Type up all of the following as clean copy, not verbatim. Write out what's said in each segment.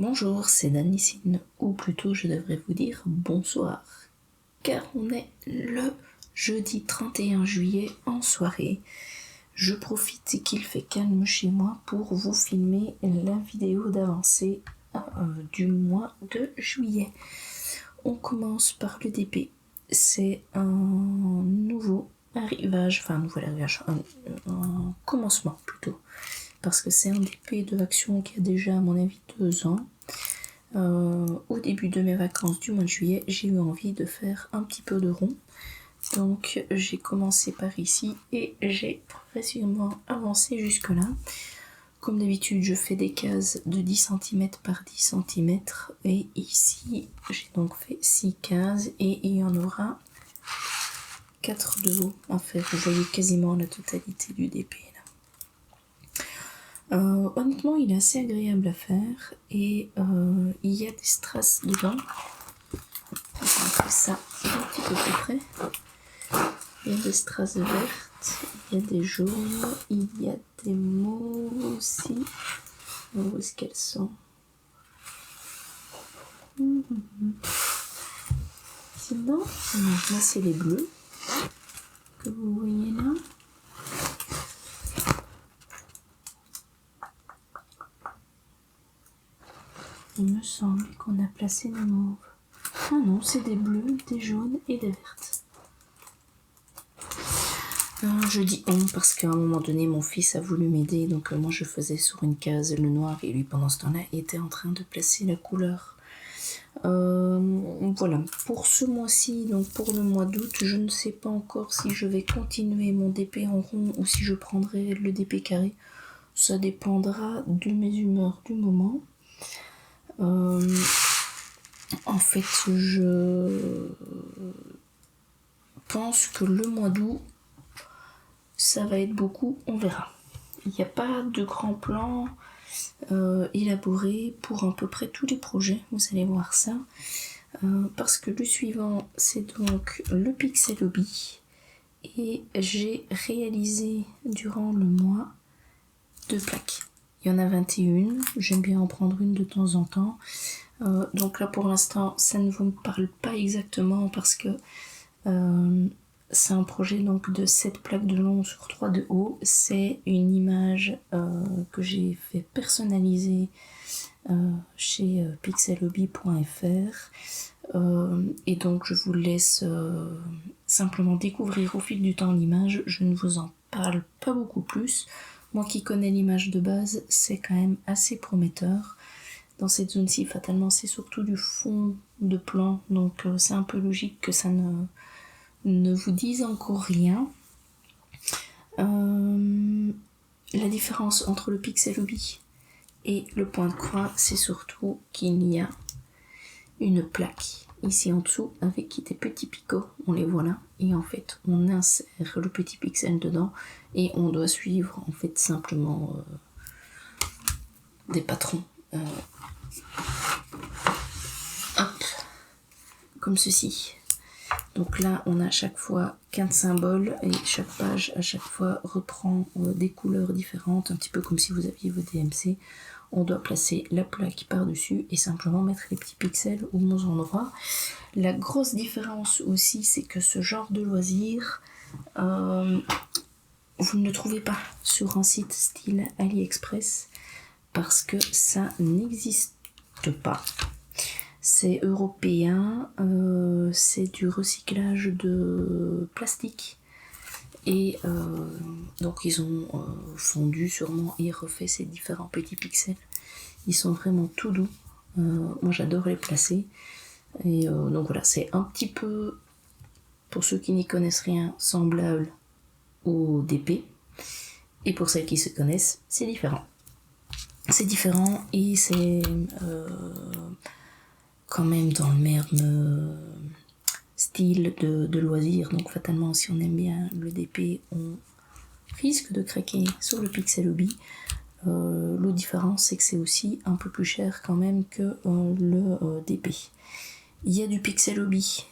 Bonjour, c'est Danissine, ou plutôt je devrais vous dire bonsoir, car on est le jeudi 31 juillet en soirée. Je profite qu'il fait calme chez moi pour vous filmer la vidéo d'avancée du mois de juillet. On commence par le DP. C'est un nouveau arrivage, un commencement plutôt, parce que c'est un DP de action qui a déjà à mon avis 2 ans. Au début de mes vacances du mois de juillet, j'ai eu envie de faire un petit peu de rond. Donc j'ai commencé par ici et j'ai progressivement avancé jusque là. Comme d'habitude, je fais des cases de 10 cm par 10 cm et ici j'ai donc fait 6 cases et il y en aura 4 de haut à faire. Vous voyez quasiment la totalité du DP là. Honnêtement, il est assez agréable à faire et il y a des strass dedans. On fait ça un petit peu plus près. Il y a des strass vertes, il y a des jaunes, il y a des mauves aussi. Où est-ce qu'elles sont? Sinon, là c'est les bleus que vous voyez là. Il me semble qu'on a placé des mauves. Ah non, c'est des bleus, des jaunes et des vertes. Je dis on parce qu'à un moment donné, mon fils a voulu m'aider, donc moi je faisais sur une case le noir et lui pendant ce temps-là était en train de placer la couleur. Voilà, pour ce mois-ci, donc pour le mois d'août, je ne sais pas encore si je vais continuer mon DP en rond ou si je prendrai le DP carré. Ça dépendra de mes humeurs du moment. En fait, je pense que le mois d'août, ça va être beaucoup, on verra. Il n'y a pas de grand plan élaboré pour à peu près tous les projets, vous allez voir ça. Parce que le suivant, c'est donc le Pixel Hobby. Et j'ai réalisé durant le mois 2 plaques. Il y en a 21, j'aime bien en prendre une de temps en temps. Donc là pour l'instant, ça ne vous parle pas exactement parce que c'est un projet donc de 7 plaques de long sur 3 de haut. C'est une image que j'ai fait personnaliser chez pixelhobby.fr. Et donc je vous laisse simplement découvrir au fil du temps l'image. Je ne vous en parle pas beaucoup plus. Moi qui connais l'image de base, c'est quand même assez prometteur. Dans cette zone-ci, fatalement, c'est surtout du fond de plan, donc c'est un peu logique que ça ne vous dise encore rien. La différence entre le Pixel Hobby et le point de croix, c'est surtout qu'il y a une plaque ici en dessous avec des petits picots, on les voit là, et en fait on insère le petit pixel dedans et on doit suivre en fait simplement des patrons hop, comme ceci. Donc là on a à chaque fois 15 symboles et chaque page à chaque fois reprend des couleurs différentes, un petit peu comme si vous aviez vos DMC. On doit placer la plaque par-dessus et simplement mettre les petits pixels aux bons endroits. La grosse différence aussi, c'est que ce genre de loisir, vous ne le trouvez pas sur un site style AliExpress parce que ça n'existe pas. C'est européen, c'est du recyclage de plastique. Et donc ils ont fondu sûrement et refait ces différents petits pixels. Ils sont vraiment tout doux. Moi j'adore les placer. Et donc voilà, c'est un petit peu, pour ceux qui n'y connaissent rien, semblable au DP. Et pour celles qui se connaissent, c'est différent. C'est différent et c'est quand même dans le même style de loisir. Donc fatalement, si on aime bien le DP, on risque de craquer sur le Pixel Hobby. L'autre différence, c'est que c'est aussi un peu plus cher quand même que le DP. Il y a du Pixel Hobby,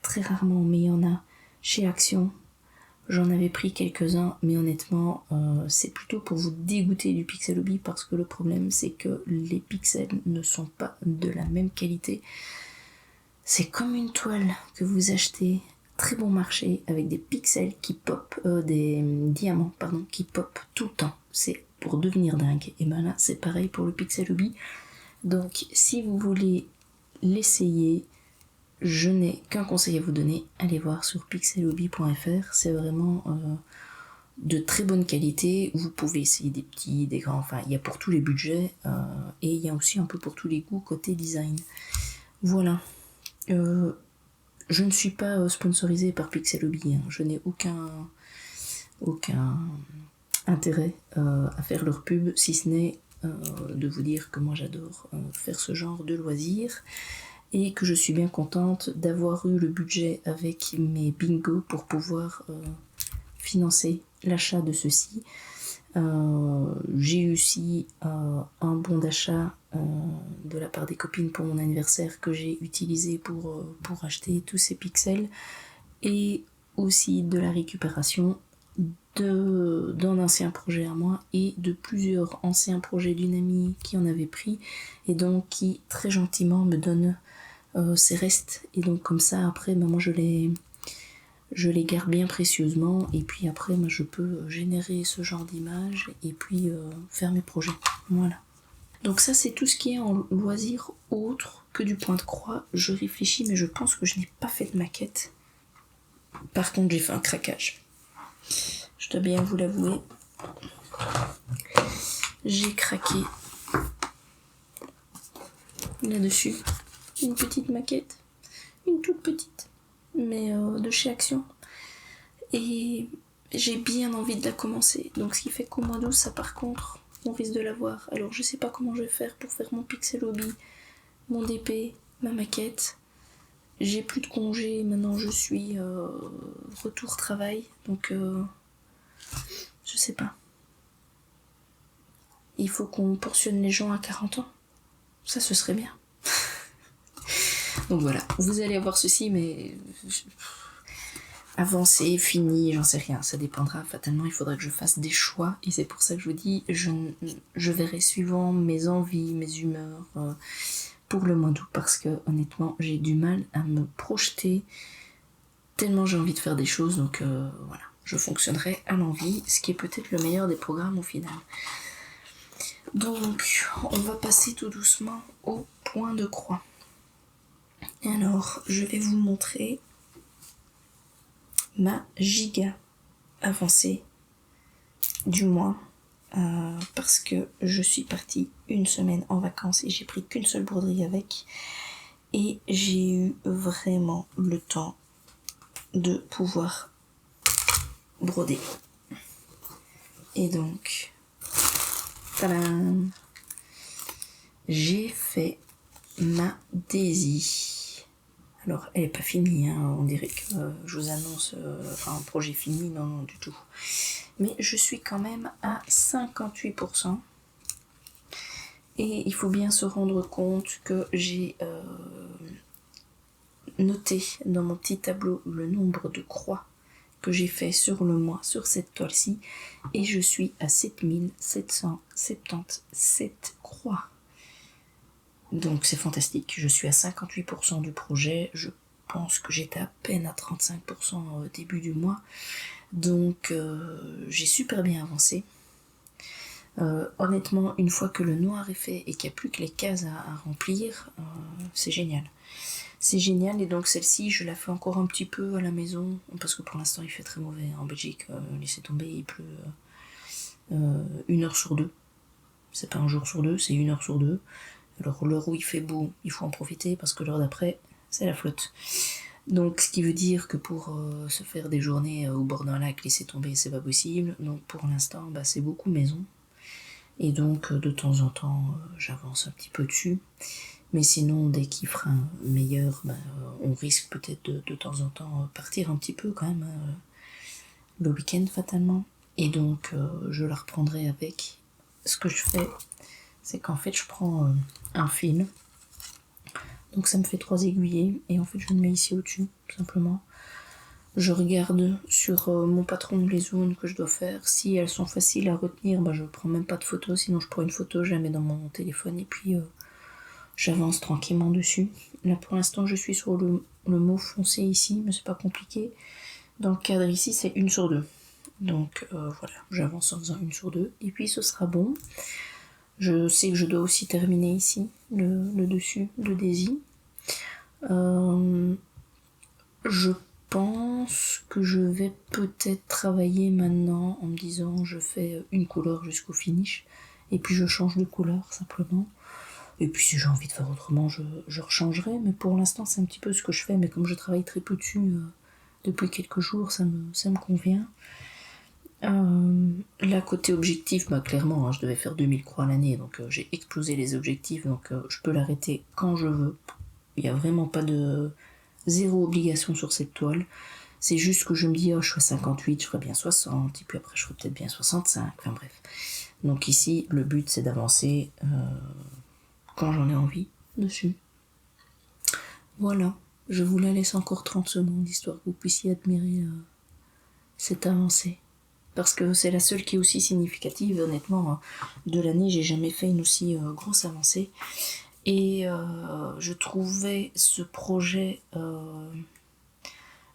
très rarement, mais il y en a chez Action. J'en avais pris quelques-uns, mais honnêtement, c'est plutôt pour vous dégoûter du Pixel Hobby parce que le problème, c'est que les pixels ne sont pas de la même qualité. C'est comme une toile que vous achetez très bon marché avec des pixels qui pop, des diamants, pardon, qui pop tout le temps. C'est pour devenir dingue. Et ben là, c'est pareil pour le Pixel Hobby. Donc, si vous voulez l'essayer, je n'ai qu'un conseil à vous donner, allez voir sur pixelhobby.fr, c'est vraiment de très bonne qualité, vous pouvez essayer des petits, des grands, enfin il y a pour tous les budgets, et il y a aussi un peu pour tous les goûts côté design. Voilà, je ne suis pas sponsorisée par Pixel Hobby, hein. Je n'ai aucun intérêt à faire leur pub, si ce n'est de vous dire que moi j'adore faire ce genre de loisirs, et que je suis bien contente d'avoir eu le budget avec mes bingos pour pouvoir financer l'achat de ceci. J'ai eu aussi un bon d'achat de la part des copines pour mon anniversaire que j'ai utilisé pour acheter tous ces pixels, et aussi de la récupération d'un ancien projet à moi et de plusieurs anciens projets d'une amie qui en avait pris et donc qui très gentiment me donne ces restes, et donc comme ça après moi je les garde bien précieusement, et puis après moi je peux générer ce genre d'images et puis faire mes projets. Voilà, donc ça c'est tout ce qui est en loisir autre que du point de croix. Je réfléchis, mais je pense que je n'ai pas fait de maquette. Par contre j'ai fait un craquage, je dois bien vous l'avouer. J'ai craqué là-dessus une petite maquette, une toute petite, mais de chez Action. Et j'ai bien envie de la commencer. Donc ce qui fait qu'au mois d'août, ça par contre, on risque de l'avoir. Alors je sais pas comment je vais faire pour faire mon Pixel Hobby, mon DP, ma maquette. J'ai plus de congés, maintenant je suis retour travail. Donc je sais pas. Il faut qu'on portionne les gens à 40 ans. Ça, ce serait bien. Donc voilà, vous allez avoir ceci, mais avancé, fini, j'en sais rien, ça dépendra. Fatalement, il faudra que je fasse des choix, et c'est pour ça que je vous dis, je verrai suivant mes envies, mes humeurs pour le mois d'août, parce que honnêtement, j'ai du mal à me projeter tellement j'ai envie de faire des choses. Donc voilà, je fonctionnerai à l'envie, ce qui est peut-être le meilleur des programmes au final. Donc, on va passer tout doucement au point de croix. Alors, je vais vous montrer ma giga avancée du mois, parce que je suis partie une semaine en vacances et j'ai pris qu'une seule broderie avec, et j'ai eu vraiment le temps de pouvoir broder. Et donc, tadam, j'ai fait ma Daisy. Alors, elle n'est pas finie, hein. On dirait que je vous annonce un projet fini, non, du tout. Mais je suis quand même à 58%. Et il faut bien se rendre compte que j'ai noté dans mon petit tableau le nombre de croix que j'ai fait sur le mois, sur cette toile-ci. Et je suis à 7777 croix. Donc c'est fantastique, je suis à 58% du projet, je pense que j'étais à peine à 35% au début du mois, donc j'ai super bien avancé. Honnêtement, une fois que le noir est fait et qu'il n'y a plus que les cases à remplir, c'est génial. C'est génial, et donc celle-ci, je la fais encore un petit peu à la maison, parce que pour l'instant il fait très mauvais en Belgique, laissez tomber, il pleut 1 heure sur 2. C'est pas un jour sur 2, c'est 1 heure sur 2. Alors l'heure où il fait beau, il faut en profiter, parce que l'heure d'après, c'est la flotte. Donc ce qui veut dire que pour se faire des journées au bord d'un lac, laisser tomber, c'est pas possible. Donc pour l'instant, c'est beaucoup maison. Et donc de temps en temps, j'avance un petit peu dessus. Mais sinon, dès qu'il fera un meilleur, on risque peut-être de temps en temps partir un petit peu quand même le week-end fatalement. Et donc je la reprendrai avec. Ce que je fais, c'est qu'en fait je prends un fil, donc ça me fait 3 aiguillets, et en fait je le mets ici au-dessus, tout simplement. Je regarde sur mon patron les zones que je dois faire. Si elles sont faciles à retenir, je prends même pas de photos. Sinon, je prends une photo, je la mets dans mon téléphone et puis j'avance tranquillement dessus. Là, pour l'instant, je suis sur le mauve foncé ici, mais c'est pas compliqué. Dans le cadre ici, c'est 1 sur 2. Donc voilà, j'avance en faisant 1 sur 2. Et puis, ce sera bon. Je sais que je dois aussi terminer ici, le dessus de Daisy. Je pense que je vais peut-être travailler maintenant en me disant je fais une couleur jusqu'au finish et puis je change de couleur simplement. Et puis si j'ai envie de faire autrement, je rechangerai. Mais pour l'instant, c'est un petit peu ce que je fais. Mais comme je travaille très peu dessus depuis quelques jours, ça me convient. Là, côté objectif, clairement, je devais faire 2000 croix à l'année. Donc j'ai explosé les objectifs. Donc je peux l'arrêter quand je veux. Il n'y a vraiment pas de... Zéro obligation sur cette toile. C'est juste que je me dis, je fais 58, je ferai bien 60, et puis après je ferai peut-être bien 65, enfin bref. Donc ici, le but c'est d'avancer quand j'en ai envie dessus. Voilà, je vous la laisse encore 30 secondes, histoire que vous puissiez admirer cette avancée. Parce que c'est la seule qui est aussi significative, honnêtement, de l'année, j'ai jamais fait une aussi grosse avancée. Et je trouvais ce projet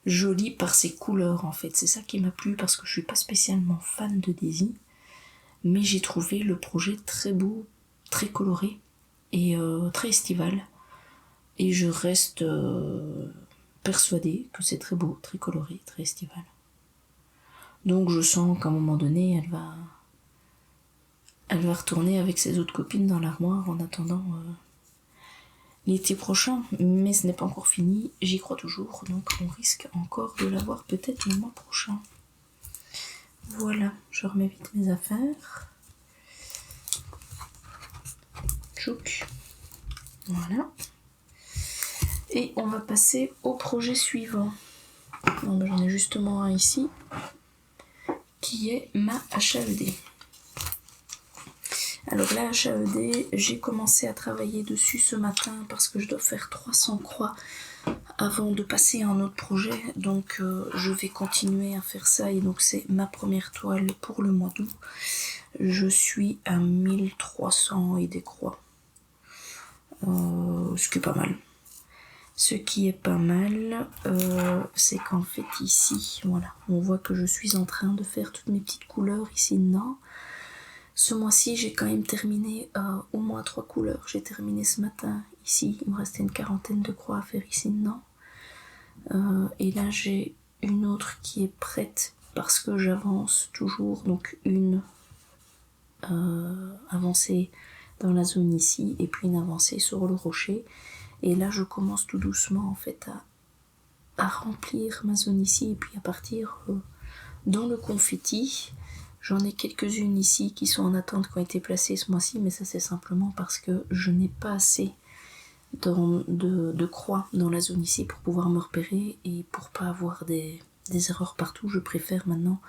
joli par ses couleurs en fait. C'est ça qui m'a plu parce que je suis pas spécialement fan de Daisy. Mais j'ai trouvé le projet très beau, très coloré et très estival. Et je reste persuadée que c'est très beau, très coloré, très estival. Donc je sens qu'à un moment donné, elle va retourner avec ses autres copines dans l'armoire en attendant l'été prochain, mais ce n'est pas encore fini, j'y crois toujours, donc on risque encore de l'avoir peut-être le mois prochain. Voilà, je remets vite mes affaires. Tchouk. Voilà. Et on va passer au projet suivant. J'en ai justement un ici, qui est ma HAED. Alors la HAED, j'ai commencé à travailler dessus ce matin parce que je dois faire 300 croix avant de passer à un autre projet. Donc je vais continuer à faire ça et donc c'est ma première toile pour le mois d'août. Je suis à 1300 et des croix. Ce qui est pas mal. Ce qui est pas mal, c'est qu'en fait ici, voilà, on voit que je suis en train de faire toutes mes petites couleurs ici dedans. Ce mois-ci, j'ai quand même terminé au moins 3 couleurs. J'ai terminé ce matin ici, il me restait une 40aine de croix à faire ici dedans. Et là, j'ai une autre qui est prête parce que j'avance toujours, donc une avancée dans la zone ici et puis une avancée sur le rocher. Et là, je commence tout doucement en fait à remplir ma zone ici et puis à partir dans le confetti. J'en ai quelques-unes ici qui sont en attente, qui ont été placées ce mois-ci, mais ça c'est simplement parce que je n'ai pas assez de croix dans la zone ici pour pouvoir me repérer et pour pas avoir des erreurs partout. Je préfère maintenant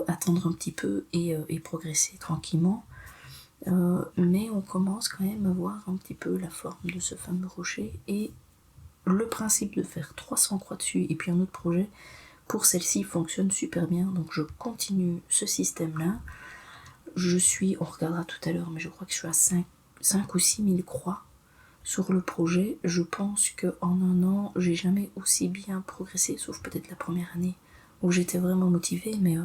attendre un petit peu et progresser tranquillement. Mais on commence quand même à voir un petit peu la forme de ce fameux rocher et le principe de faire 300 croix dessus et puis un autre projet pour celle-ci fonctionne super bien, donc je continue ce système là. On regardera tout à l'heure, mais je crois que je suis à 5 ou 6 000 croix sur le projet. Je pense qu'en un an j'ai jamais aussi bien progressé, sauf peut-être la première année où j'étais vraiment motivée, mais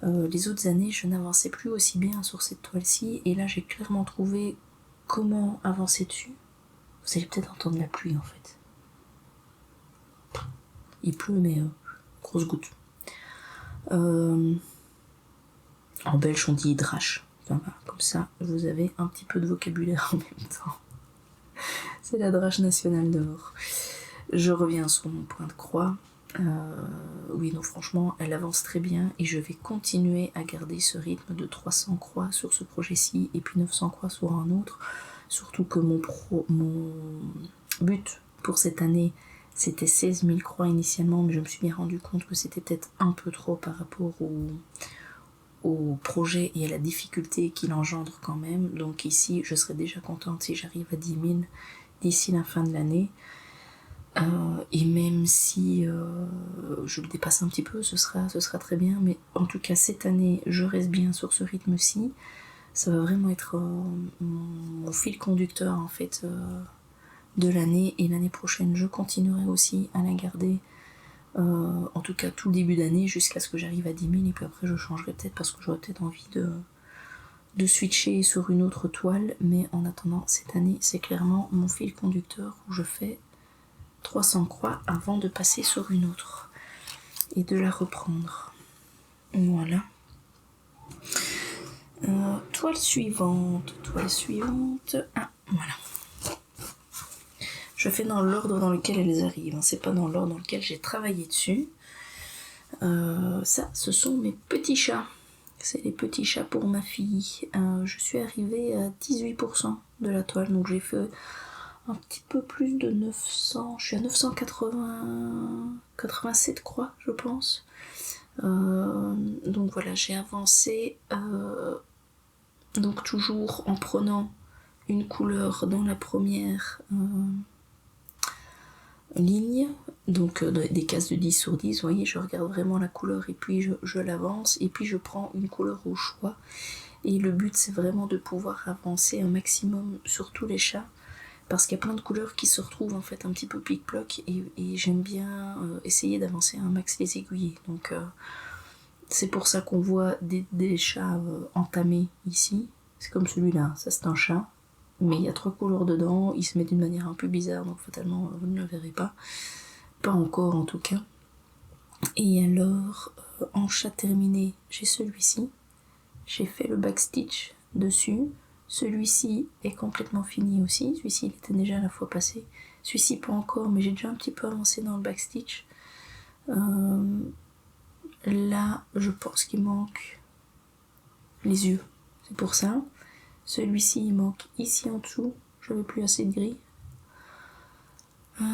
les autres années je n'avançais plus aussi bien sur cette toile-ci, et là j'ai clairement trouvé comment avancer dessus. Vous allez peut-être entendre la pluie en fait. Il pleut, mais grosse goutte. En belge on dit drache. Enfin, voilà, comme ça vous avez un petit peu de vocabulaire en même temps. C'est la drache nationale dehors. Je reviens sur mon point de croix. Oui, non, franchement, elle avance très bien et je vais continuer à garder ce rythme de 300 croix sur ce projet-ci et puis 900 croix sur un autre. Surtout que mon but pour cette année, c'était 16 000 croix initialement, mais je me suis bien rendu compte que c'était peut-être un peu trop par rapport au projet et à la difficulté qu'il engendre quand même. Donc ici, je serais déjà contente si j'arrive à 10 000 d'ici la fin de l'année. Et même si je le dépasse un petit peu, ce sera très bien. Mais en tout cas, cette année, je reste bien sur ce rythme-ci. Ça va vraiment être mon fil conducteur en fait de l'année. Et l'année prochaine, je continuerai aussi à la garder. En tout cas, tout le début d'année jusqu'à ce que j'arrive à 10 000. Et puis après, je changerai peut-être parce que j'aurai peut-être envie de switcher sur une autre toile. Mais en attendant, cette année, c'est clairement mon fil conducteur où je fais 300 croix avant de passer sur une autre et de la reprendre. Voilà. Toile suivante. Ah, voilà. Je fais dans l'ordre dans lequel elles arrivent, hein. C'est pas dans l'ordre dans lequel j'ai travaillé dessus. Ça, ce sont mes petits chats. C'est les petits chats pour ma fille. Je suis arrivée à 18% de la toile, donc j'ai fait un petit peu plus de 900. Je suis à 987 croix, je pense. Donc voilà, j'ai avancé. Donc toujours en prenant une couleur dans la première ligne, donc des cases de 10 sur 10, vous voyez, je regarde vraiment la couleur et puis je l'avance, et puis je prends une couleur au choix. Et le but, c'est vraiment de pouvoir avancer un maximum sur tous les chats, parce qu'il y a plein de couleurs qui se retrouvent en fait un petit peu plic-ploc, et j'aime bien essayer d'avancer un max les aiguillés. Donc c'est pour ça qu'on voit des chats entamés ici. C'est comme celui-là, ça c'est un chat, mais il y a 3 couleurs dedans, il se met d'une manière un peu bizarre, donc fatalement vous ne le verrez pas. Pas encore en tout cas. Et alors, en chat terminé, j'ai celui-ci. J'ai fait le backstitch dessus. Celui-ci est complètement fini aussi. Celui-ci, il était déjà la fois passée. Celui-ci, pas encore, mais j'ai déjà un petit peu avancé dans le backstitch. Là, je pense qu'il manque les yeux. C'est pour ça. Celui-ci, il manque ici en dessous. J'avais plus assez de gris.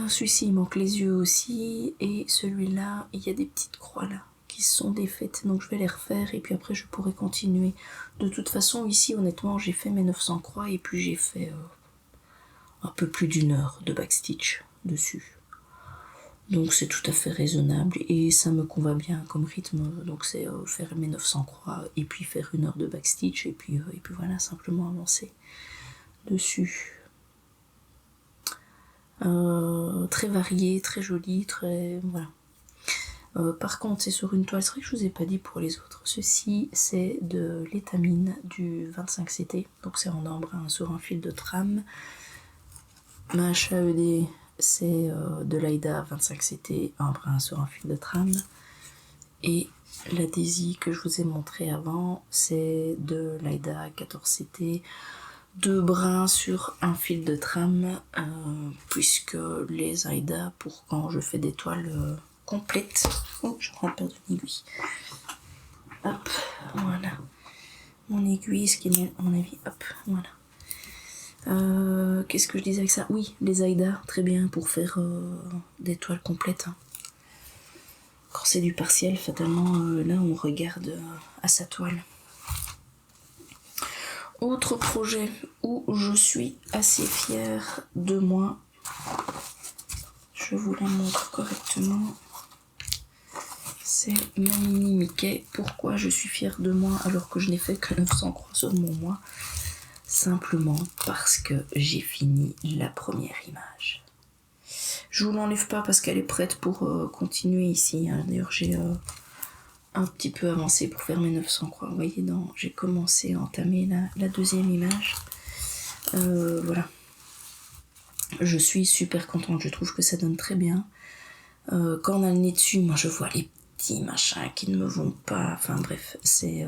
Celui-ci, il manque les yeux aussi. Et celui-là, il y a des petites croix là qui sont défaites. Donc je vais les refaire et puis après je pourrai continuer. De toute façon, ici, honnêtement, j'ai fait mes 900 croix et puis j'ai fait un peu plus d'1 heure de backstitch dessus. Donc c'est tout à fait raisonnable et ça me conva bien comme rythme. Donc c'est faire mes 900 croix et puis faire 1 heure de backstitch et puis voilà, simplement avancer dessus. Très varié, très joli, très... voilà. Par contre, c'est sur une toile, c'est vrai que je vous ai pas dit pour les autres. Ceci, c'est de l'étamine du 25CT, donc c'est en embrun sur un fil de trame. Ma HAED, c'est de l'AIDA 25CT, embrun sur un fil de trame. Et l'adhésie que je vous ai montré avant, c'est de l'AIDA 14CT, 2 brins sur un fil de trame, puisque les AIDA, pour quand je fais des toiles complètes... Oh, je rentre perdre une aiguille. Hop, voilà. Mon aiguille, ce qui est à mon avis, hop, voilà. Qu'est-ce que je disais avec ça? Oui, les AIDA, très bien pour faire des toiles complètes. Hein. Quand c'est du partiel, fatalement, là on regarde à sa toile. Autre projet où je suis assez fière de moi. Je vous la montre correctement. C'est ma mini Mickey. Pourquoi je suis fière de moi alors que je n'ai fait que 900 croix sur mon mois? Simplement parce que j'ai fini la première image. Je vous l'enlève pas parce qu'elle est prête pour continuer ici. Hein. D'ailleurs, j'ai un petit peu avancé pour faire mes 900 croix. Vous voyez, j'ai commencé à entamer la deuxième image. Voilà. Je suis super contente. Je trouve que ça donne très bien. Quand on a le nez dessus, moi je vois les petits machins qui ne me vont pas. Enfin bref, c'est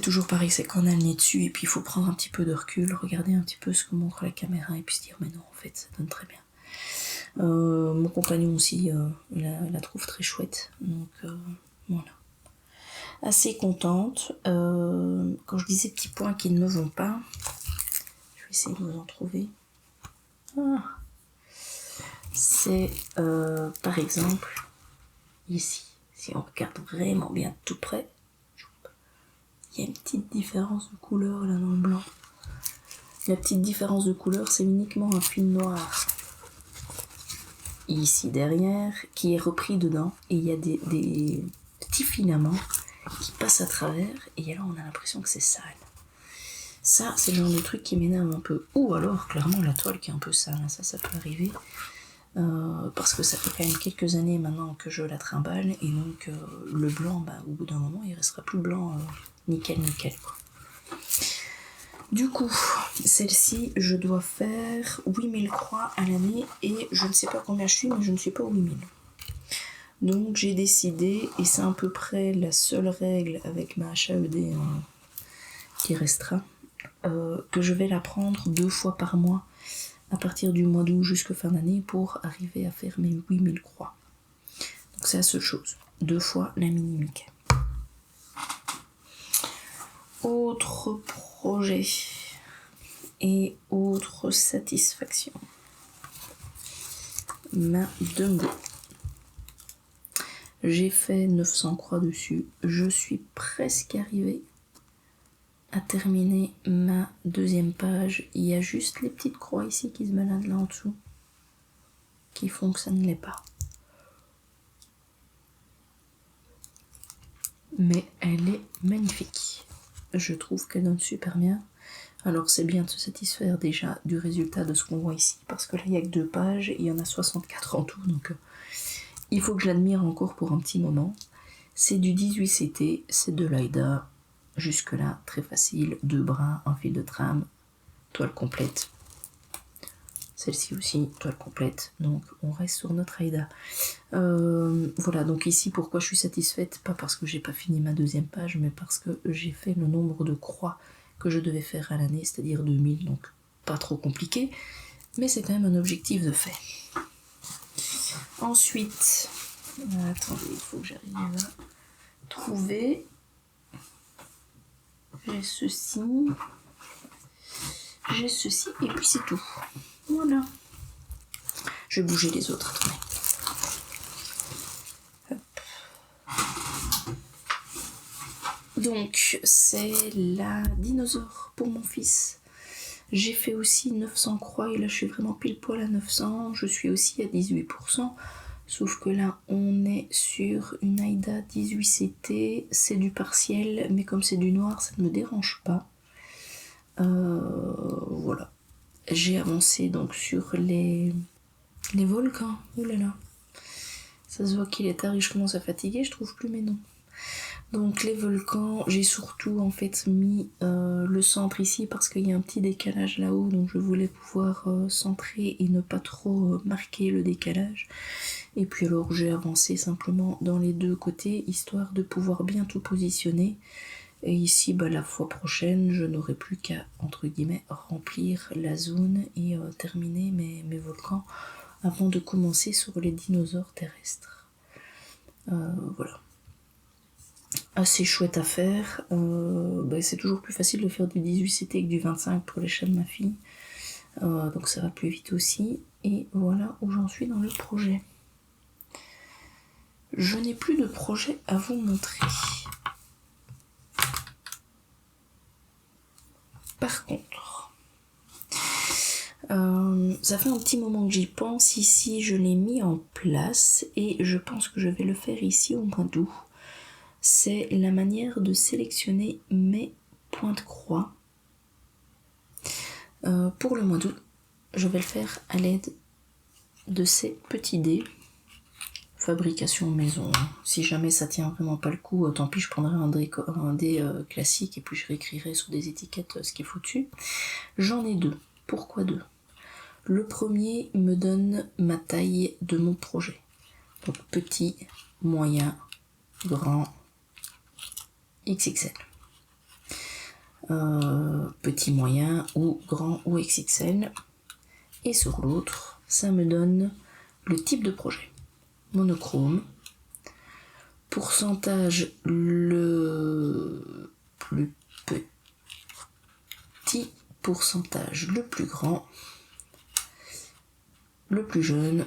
toujours pareil, c'est quand on a le nez dessus et puis il faut prendre un petit peu de recul, regarder un petit peu ce que montre la caméra et puis se dire mais non, en fait ça donne très bien. Mon compagnon aussi la trouve très chouette, donc voilà. Assez contente. Quand je disais petits points qui ne me vont pas, je vais essayer de vous en trouver. C'est par exemple ici, si on regarde vraiment bien tout près, il y a une petite différence de couleur là dans le blanc. La petite différence de couleur, c'est uniquement un fil noir ici derrière qui est repris dedans et il y a des petits filaments qui passent à travers et alors on a l'impression que c'est sale. Ça, c'est le genre de truc qui m'énerve un peu. Ou alors, clairement, la toile qui est un peu sale, ça peut arriver. Parce que ça fait quand même quelques années maintenant que je la trimballe et donc le blanc, au bout d'un moment, il restera plus blanc nickel quoi. Du coup, celle-ci, je dois faire 8000 croix à l'année et je ne sais pas combien je suis, mais je ne suis pas aux 8000. Donc j'ai décidé, et c'est à peu près la seule règle avec ma HAED qui restera, que je vais la prendre 2 fois par mois à partir du mois d'août jusqu'à fin d'année pour arriver à faire mes 8000 croix. Donc c'est la seule chose. 2 fois la mini Mickey. Autre projet et autre satisfaction. Ma Dumbo. J'ai fait 900 croix dessus. Je suis presque arrivée à terminer ma deuxième page. Il y a juste les petites croix ici qui se baladent là en dessous qui font que ça ne l'est pas. Mais elle est magnifique. Je trouve qu'elle donne super bien. Alors c'est bien de se satisfaire déjà du résultat de ce qu'on voit ici, parce que là il n'y a que 2 pages, il y en a 64 en tout, donc il faut que je l'admire encore pour un petit moment. C'est du 18CT, c'est de l'Aïda, jusque là très facile, 2 brins, un fil de trame, toile complète. Celle-ci aussi, toile complète, donc on reste sur notre Aïda. Voilà, donc ici pourquoi je suis satisfaite, pas parce que j'ai pas fini ma deuxième page, mais parce que j'ai fait le nombre de croix que je devais faire à l'année, c'est-à-dire 2000, donc pas trop compliqué, mais c'est quand même un objectif de fait. Ensuite, attendez, il faut que j'arrive à trouver. J'ai ceci, et puis c'est tout. Voilà. Je vais bouger les autres, attendez. Donc, c'est la dinosaure pour mon fils. J'ai fait aussi 900 croix et là je suis vraiment pile poil à 900. Je suis aussi à 18%. Sauf que là on est sur une Aïda 18CT. C'est du partiel, mais comme c'est du noir, ça ne me dérange pas. Voilà. J'ai avancé donc sur les volcans. Oh là là. Ça se voit qu'il est tard et je commence à fatiguer, je trouve plus mes noms. Donc les volcans, j'ai surtout en fait mis le centre ici parce qu'il y a un petit décalage là-haut, donc je voulais pouvoir centrer et ne pas trop marquer le décalage. Et puis alors j'ai avancé simplement dans les 2 côtés, histoire de pouvoir bien tout positionner. Et ici, la fois prochaine, je n'aurai plus qu'à, entre guillemets, remplir la zone et terminer mes volcans avant de commencer sur les dinosaures terrestres. Voilà. Assez chouette à faire. C'est toujours plus facile de faire du 18CT que du 25 pour les chats de ma fille. Donc ça va plus vite aussi. Et voilà où j'en suis dans le projet. Je n'ai plus de projet à vous montrer. Par contre, ça fait un petit moment que j'y pense. Ici, je l'ai mis en place et je pense que je vais le faire ici au mois d'août. C'est la manière de sélectionner mes points de croix. Pour le mois d'août, je vais le faire à l'aide de ces petits dés. Fabrication maison. Si jamais ça tient vraiment pas le coup, tant pis, je prendrai un dé classique et puis je réécrirai sur des étiquettes ce qu'il faut dessus. J'en ai 2. Pourquoi 2 ? Le premier me donne ma taille de mon projet. Donc petit, moyen, grand, XXL. Petit, moyen ou grand ou XXL. Et sur l'autre, ça me donne le type de projet. Monochrome, pourcentage le plus petit, pourcentage le plus grand, le plus jeune,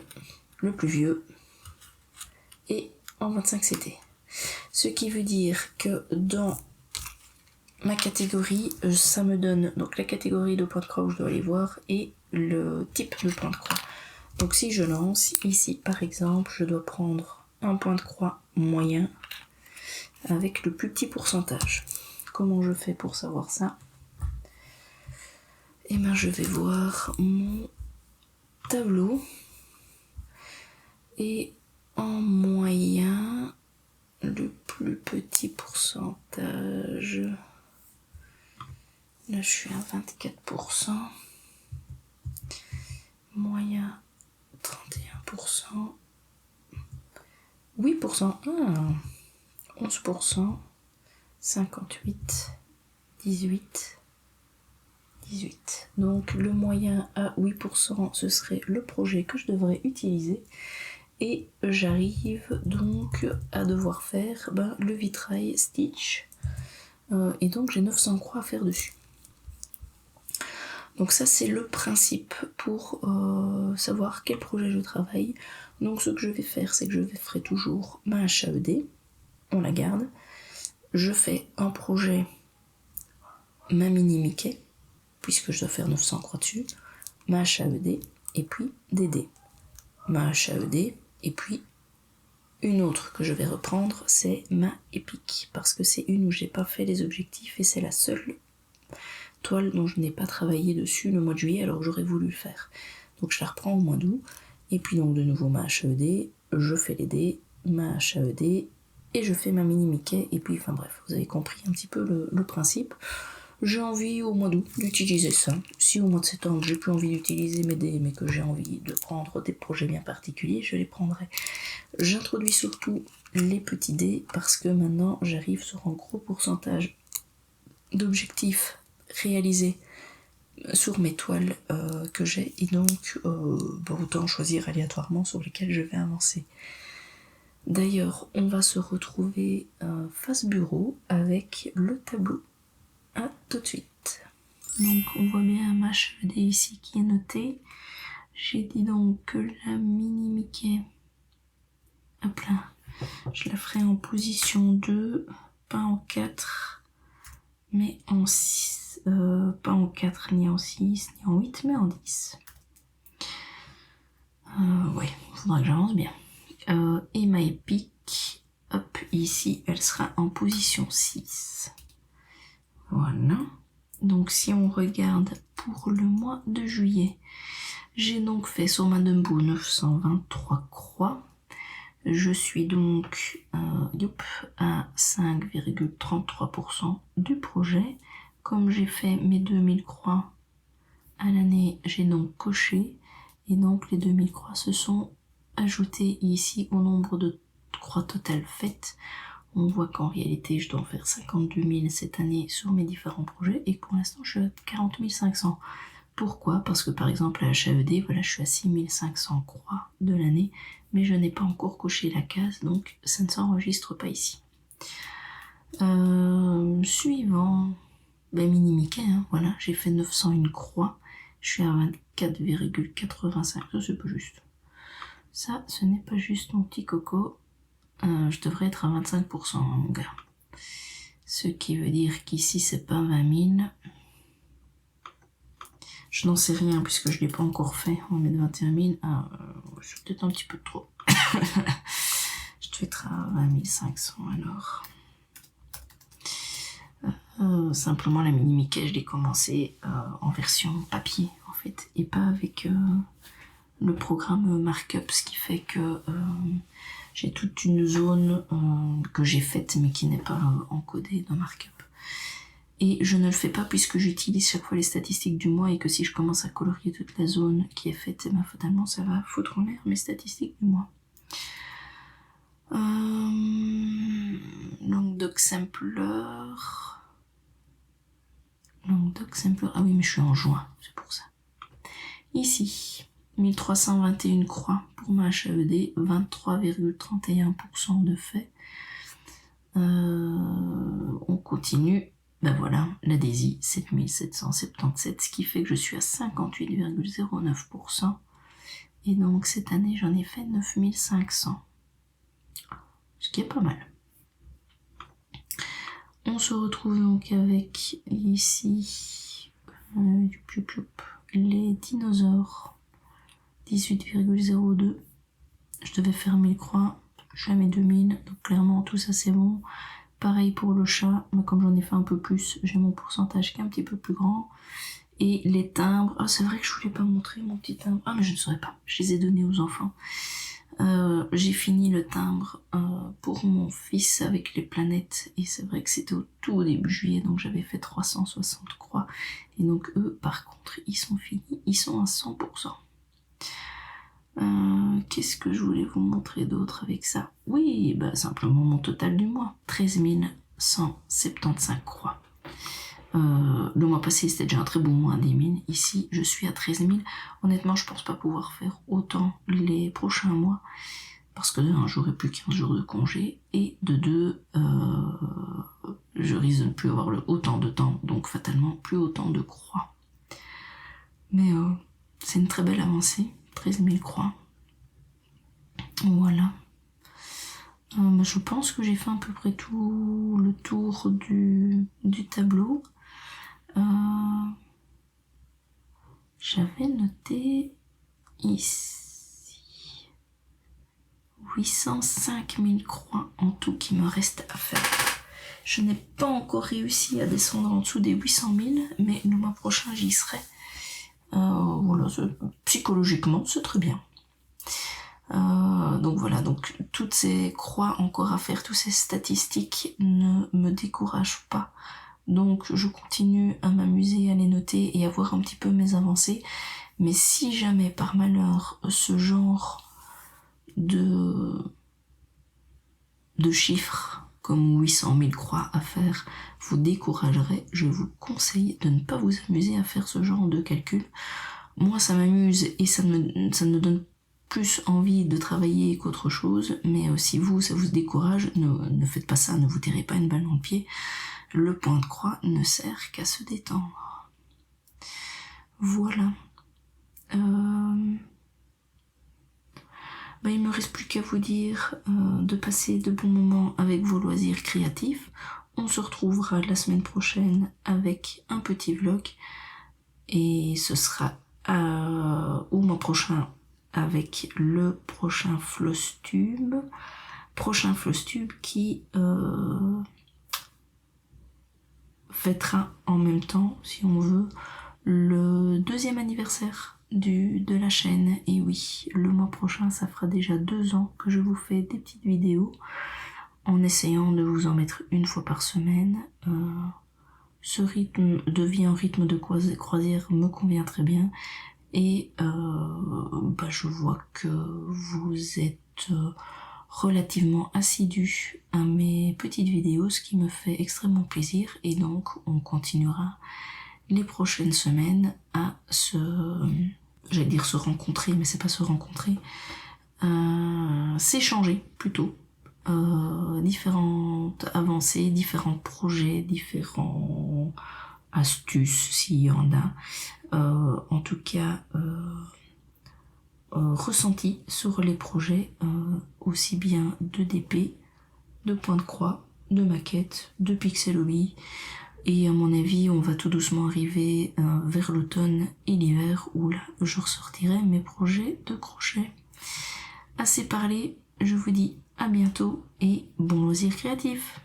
le plus vieux et en 25CT. Ce qui veut dire que dans ma catégorie, ça me donne donc la catégorie de points de croix où je dois aller voir et le type de point de croix. Donc si je lance, ici par exemple, je dois prendre un point de croix moyen avec le plus petit pourcentage. Comment je fais pour savoir ça? Eh bien je vais voir mon tableau et en moyen, le plus petit pourcentage, là je suis à 24%, moyen 31%, 8%, 11%, 58, 18, 18. Donc le moyen à 8%, ce serait le projet que je devrais utiliser. Et j'arrive donc à devoir faire le vitrail stitch. Et donc j'ai 900 croix à faire dessus. Donc ça c'est le principe pour savoir quel projet je travaille. Donc ce que je vais faire, c'est que je ferai toujours ma HAED, on la garde. Je fais un projet ma mini Mickey, puisque je dois faire 900 croix dessus, ma HAED et puis des dés. Ma HAED et puis une autre que je vais reprendre, c'est ma épique, parce que c'est une où j'ai pas fait les objectifs et c'est la seule toile dont je n'ai pas travaillé dessus le mois de juillet alors que j'aurais voulu le faire. Donc je la reprends au mois d'août, et puis donc de nouveau ma HAED, je fais les dés, ma HAED, et je fais ma mini Mickey, et puis enfin bref, vous avez compris un petit peu le principe. J'ai envie au mois d'août d'utiliser ça. Si au mois de septembre j'ai plus envie d'utiliser mes dés mais que j'ai envie de prendre des projets bien particuliers, je les prendrai. J'introduis surtout les petits dés parce que maintenant j'arrive sur un gros pourcentage d'objectifs réalisés sur mes toiles que j'ai, et donc autant choisir aléatoirement sur lesquelles je vais avancer. D'ailleurs, on va se retrouver face bureau avec le tableau. À tout de suite. Donc on voit bien un HED ici qui est noté. J'ai dit donc que la mini Mickey, hop là, je la ferai en position 2, pas en 4, mais en 6, pas en 4, ni en 6, ni en 8, mais en 10. Ouais, il faudra que j'avance bien. Et ma épique, hop, ici, elle sera en position 6. Voilà. Donc si on regarde pour le mois de juillet, j'ai donc fait sur ma Dumbo 923 croix. Je suis donc à 5,33% du projet. Comme j'ai fait mes 2000 croix à l'année, j'ai donc coché. Et donc les 2000 croix se sont ajoutées ici au nombre de croix totales faites. On voit qu'en réalité, je dois en faire 52 000 cette année sur mes différents projets et pour l'instant, je suis à 40 500. Pourquoi? Parce que par exemple, à HAED, voilà, je suis à 6 500 croix de l'année, mais je n'ai pas encore coché la case, donc ça ne s'enregistre pas ici. Suivant, mini Mickey, hein, voilà, j'ai fait 901 croix, je suis à 24,85, ça c'est pas juste. Ça, ce n'est pas juste mon petit coco. Je devrais être à 25%, mon gars. Ce qui veut dire qu'ici, c'est pas 20 000. Je n'en sais rien puisque je ne l'ai pas encore fait. On va mettre 21 000. Je suis peut-être un petit peu trop. Je dois être à 20 500 alors. Simplement, la mini Mickey, je l'ai commencé en version papier, en fait, et pas avec le programme Markup, ce qui fait que j'ai toute une zone que j'ai faite mais qui n'est pas encodée dans Markup. Et je ne le fais pas puisque j'utilise chaque fois les statistiques du mois et que si je commence à colorier toute la zone qui est faite, fatalement ça va foutre en l'air mes statistiques du mois. Donc Doc Sampler. Ah oui mais je suis en juin, c'est pour ça. Ici, 1321 croix pour ma HAED, 23,31% de fait. On continue. Voilà, la Daisy, 7777, ce qui fait que je suis à 58,09%. Et donc cette année, j'en ai fait 9500. Ce qui est pas mal. On se retrouve donc avec ici les dinosaures 18,02. Je devais faire 1000 croix, jamais 2000, donc clairement tout ça c'est bon. Pareil pour le chat, mais comme j'en ai fait un peu plus, j'ai mon pourcentage qui est un petit peu plus grand. Et les timbres, c'est vrai que je voulais pas montrer mon petit timbre, mais je ne saurais pas, je les ai donnés aux enfants. J'ai fini le timbre pour mon fils avec les planètes, et c'est vrai que c'était au tout début juillet, donc j'avais fait 360 croix, et donc eux par contre ils sont finis, ils sont à 100%. Qu'est-ce que je voulais vous montrer d'autre avec ça? Oui, simplement mon total du mois, 13 175 croix. Le mois passé c'était déjà un très bon mois à 10 000, ici je suis à 13 000. Honnêtement je pense pas pouvoir faire autant les prochains mois, parce que de 1 j'aurai plus 15 jours de congé, et de 2 je risque de ne plus avoir autant de temps, donc fatalement plus autant de croix. Mais c'est une très belle avancée, 13 000 croix. Voilà. Je pense que j'ai fait à peu près tout le tour du tableau. J'avais noté ici 805 000 croix en tout qui me reste à faire. Je n'ai pas encore réussi à descendre en dessous des 800 000, mais le mois prochain j'y serai. Voilà, psychologiquement c'est très bien. Donc voilà, donc toutes ces croix encore à faire, toutes ces statistiques ne me découragent pas. Donc je continue à m'amuser, à les noter et à voir un petit peu mes avancées. Mais si jamais par malheur ce genre de chiffres comme 800 000 croix à faire vous découragerait, je vous conseille de ne pas vous amuser à faire ce genre de calcul. Moi ça m'amuse et ça me donne plus envie de travailler qu'autre chose, mais si vous, ça vous décourage, ne faites pas ça, ne vous tirez pas une balle dans le pied. Le point de croix ne sert qu'à se détendre. Voilà. Il me reste plus qu'à vous dire de passer de bons moments avec vos loisirs créatifs. On se retrouvera la semaine prochaine avec un petit vlog, et ce sera au mois prochain avec le prochain Flosstube. Qui fêtera en même temps, si on veut, le 2e anniversaire de la chaîne. Et oui, le mois prochain, ça fera déjà 2 ans que je vous fais des petites vidéos, en essayant de vous en mettre une fois par semaine. Ce rythme de vie en rythme de croisière me convient très bien. Et je vois que vous êtes relativement assidus à mes petites vidéos, ce qui me fait extrêmement plaisir, et donc on continuera les prochaines semaines à j'allais dire se rencontrer, mais c'est pas se rencontrer, s'échanger plutôt, différentes avancées, différents projets, différentes astuces s'il y en a, en tout cas ressenti sur les projets, aussi bien de DP, de point de croix, de maquette, de pixelobi, et à mon avis on va tout doucement arriver vers l'automne et l'hiver où là je ressortirai mes projets de crochet. Assez parlé, je vous dis à bientôt et bon loisir créatif.